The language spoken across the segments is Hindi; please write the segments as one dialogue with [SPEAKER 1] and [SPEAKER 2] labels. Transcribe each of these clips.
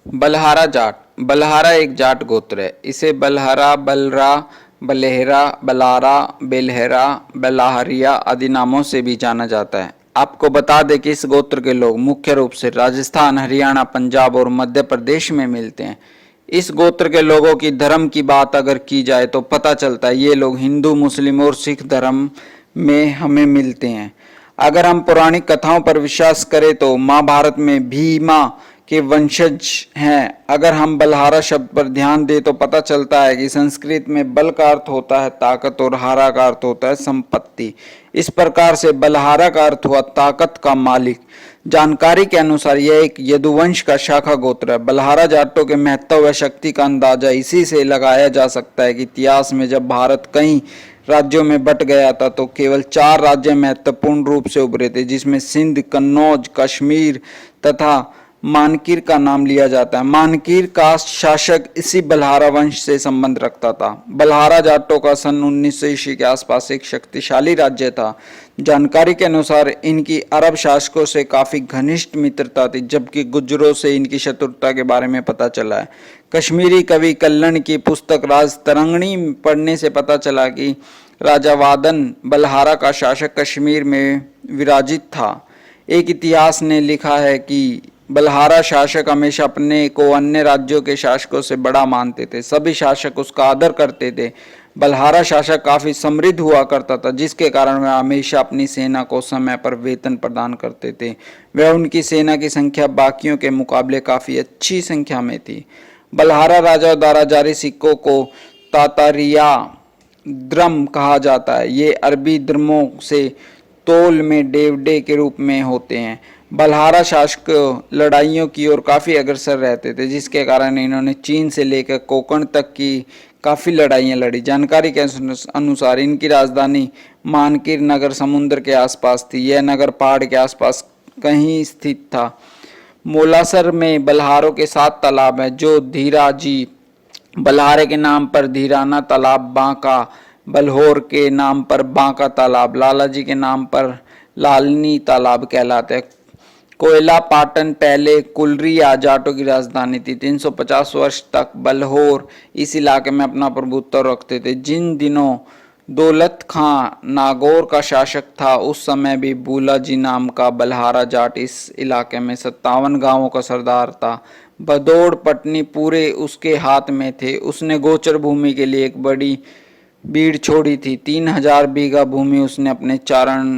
[SPEAKER 1] बलहारा जाट। बलहारा एक जाट गोत्र है। इसे बलहरा, बलरा, बलेहरा, बलारा, बेलहरा, बलाहरिया आदि नामों से भी जाना जाता है। आपको बता दें कि इस गोत्र के लोग मुख्य रूप से राजस्थान, हरियाणा, पंजाब और मध्य प्रदेश में मिलते हैं। इस गोत्र के लोगों की धर्म की बात अगर की जाए तो पता चलता है ये लोग हिंदू, मुस्लिम और सिख धर्म में हमें मिलते हैं। अगर हम पौराणिक कथाओं पर विश्वास करें तो महाभारत में भीमा के वंशज हैं। अगर हम बलहारा शब्द पर ध्यान दें तो पता चलता है कि संस्कृत में बल का अर्थ होता है ताकत और हारा का अर्थ होता है संपत्ति। इस प्रकार से बलहारा का अर्थ हुआ ताकत का मालिक। जानकारी के अनुसार यह एक यदुवंश का शाखा गोत्र है। बलहारा जाटों के महत्व व शक्ति का अंदाजा इसी से लगाया जा सकता है कि इतिहास में जब भारत कई राज्यों में बट गया था तो केवल 4 राज्य महत्वपूर्ण रूप से उभरे थे, जिसमें सिंध, कन्नौज, कश्मीर तथा मानकीर का नाम लिया जाता है। मानकीर का शासक इसी बलहारा वंश से संबंध रखता था। बलहारा जाटों का सन 1900 ईस्वी के आसपास एक शक्तिशाली राज्य था। जानकारी के अनुसार इनकी अरब शासकों से काफी घनिष्ठ मित्रता थी, जबकि गुर्जरों से इनकी शत्रुता के बारे में पता चला है। कश्मीरी कवि कल्लन की पुस्तक राज तरंगिणी पढ़ने से पता चला कि राजा वादन बलहारा का शासक कश्मीर में विराजित था। एक इतिहास ने लिखा है कि बलहारा शासक हमेशा अपने को अन्य राज्यों के शासकों से बड़ा मानते थे। सभी शासक उसका आदर करते थे। बलहारा शासक काफी समृद्ध हुआ करता था, जिसके कारण वह हमेशा अपनी सेना को समय पर वेतन प्रदान करते थे। वह उनकी सेना की संख्या बाकियों के मुकाबले काफी अच्छी संख्या में थी। बलहारा राजाओं द्वारा जारी सिक्कों को तातारिया द्रम कहा जाता है। ये अरबी द्रमों से तोल में डेवडे के रूप में होते हैं। बलहारा शासक लड़ाइयों की ओर काफ़ी अग्रसर रहते थे, जिसके कारण इन्होंने चीन से लेकर कोंकण तक की काफ़ी लड़ाइयाँ लड़ी। जानकारी के अनुसार इनकी राजधानी मानकीर नगर समुद्र के आसपास थी। यह नगर पहाड़ के आसपास कहीं स्थित था। मोलासर में बलहारों के 7 तालाब हैं, जो धीराजी बलहारे के नाम पर धीराना तालाब, बांका बलहोर के नाम पर बांका तालाब, लालाजी के नाम पर लालनी तालाब कहलाते हैं। कोयला पाटन पहले कुलरिया जाटों की राजधानी थी। 350 वर्ष तक बलहोर इस इलाके में अपना प्रभुत्व रखते थे। जिन दिनों दौलत खां नागौर का शासक था, उस समय भी बूलाजी नाम का बलहारा जाट इस इलाके में 57 गांवों का सरदार था। भदौड़ पटनी पूरे उसके हाथ में थे। उसने गोचर भूमि के लिए एक बड़ी भीड़ छोड़ी थी। 3000 बीघा भूमि उसने अपने चारण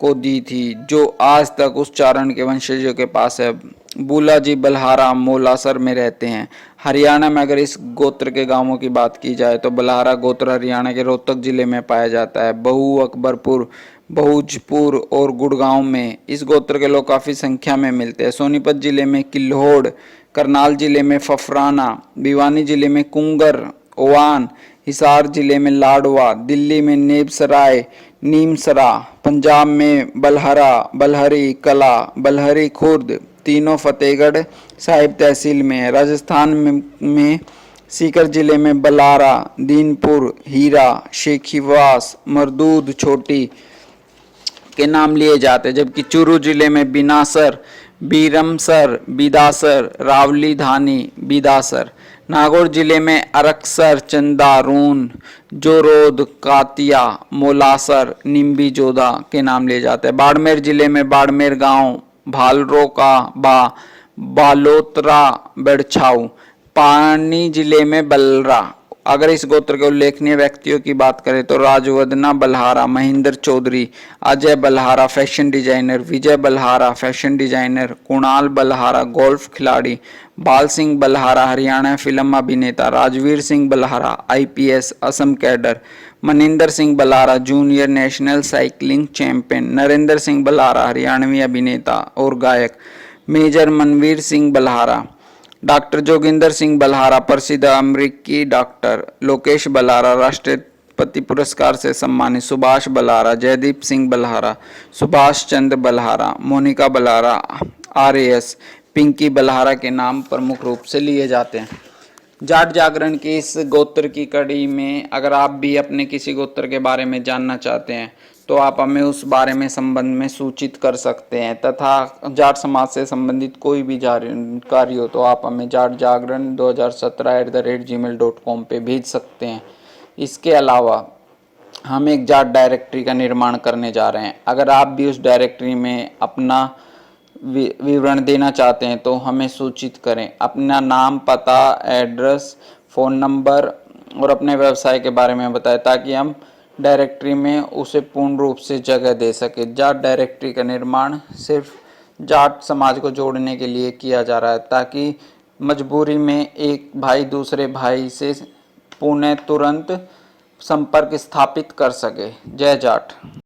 [SPEAKER 1] को दी थी, जो आज तक उस चारण के वंशजों के पास है। बूलाजी बलहारा मोलासर में रहते हैं। हरियाणा में अगर इस गोत्र के गांवों की बात की जाए तो बलहारा गोत्र हरियाणा के रोहतक जिले में पाया जाता है। बहु अकबरपुर, बहुजपुर और गुड़गांव में इस गोत्र के लोग काफ़ी संख्या में मिलते हैं। सोनीपत जिले में किल्होड़, करनाल जिले में फफराना, भिवानी जिले में कुंगर, ओवान, हिसार जिले में लाडवा, दिल्ली में नेबसराय, नीमसरा, पंजाब में बलहरा, बलहरी कला, बलहरी खुर्द, तीनों फतेहगढ़ साहिब तहसील में है। राजस्थान में सीकर जिले में बलारा, दीनपुर, हीरा, शेखीवास, मरदूद, छोटी के नाम लिए जाते हैं, जबकि चूरू जिले में बिनासर, बीरमसर, बिदासर, रावली धानी, बिदासर। नागौर जिले में अरक्सर, चंदा, रून, जोरोद, कातिया, मोलासर, निम्बी जोधा के नाम लिए जाते हैं। बाड़मेर जिले में बाड़मेर गांव, भालरोका, बालोतरा, बेड़छाऊ। पानी जिले में बलरा। अगर इस गोत्र के उल्लेखनीय व्यक्तियों की बात करें तो Rajvadana Balhara, Mahendra Chaudhary, Ajay Balhara fashion designer, Vijay Balhara fashion designer, Kunal Balhara golf खिलाड़ी, बाल सिंह बलहारा हरियाणा फिल्म अभिनेता, Rajveer Singh Balhara IPS Assam cadre, Maninder Singh Balhara junior national cycling champion, Narendra Singh Balhara Haryanvi अभिनेता और गायक, मेजर मनवीर सिंह बलहारा, डॉक्टर जोगिंदर सिंह बलहारा प्रसिद्ध अमेरिकी डॉक्टर, लोकेश बलहारा राष्ट्रपति पुरस्कार से सम्मानित, सुभाष बलहारा, जयदीप सिंह बलहारा, सुभाष चंद्र बलहारा, मोनिका बलहारा आरएएस, पिंकी बलहारा के नाम प्रमुख रूप से लिए जाते हैं। जाट जागरण की इस गोत्र की कड़ी में अगर आप भी अपने किसी गोत्र के बारे में जानना चाहते हैं तो आप हमें उस बारे में संबंध में सूचित कर सकते हैं। तथा जाट समाज से संबंधित कोई भी जानकारी हो तो आप हमें jaatjagran2017@gmail.com पे भेज सकते हैं। इसके अलावा हम एक जाट डायरेक्टरी का निर्माण करने जा रहे हैं। अगर आप भी उस डायरेक्टरी में अपना विवरण देना चाहते हैं तो हमें सूचित करें। अपना नाम, पता, एड्रेस, फ़ोन नंबर और अपने व्यवसाय के बारे में बताएं ताकि हम डायरेक्टरी में उसे पूर्ण रूप से जगह दे सके। जाट डायरेक्टरी का निर्माण सिर्फ जाट समाज को जोड़ने के लिए किया जा रहा है ताकि मजबूरी में एक भाई दूसरे भाई से पुनः तुरंत संपर्क स्थापित कर सके। जय जाट।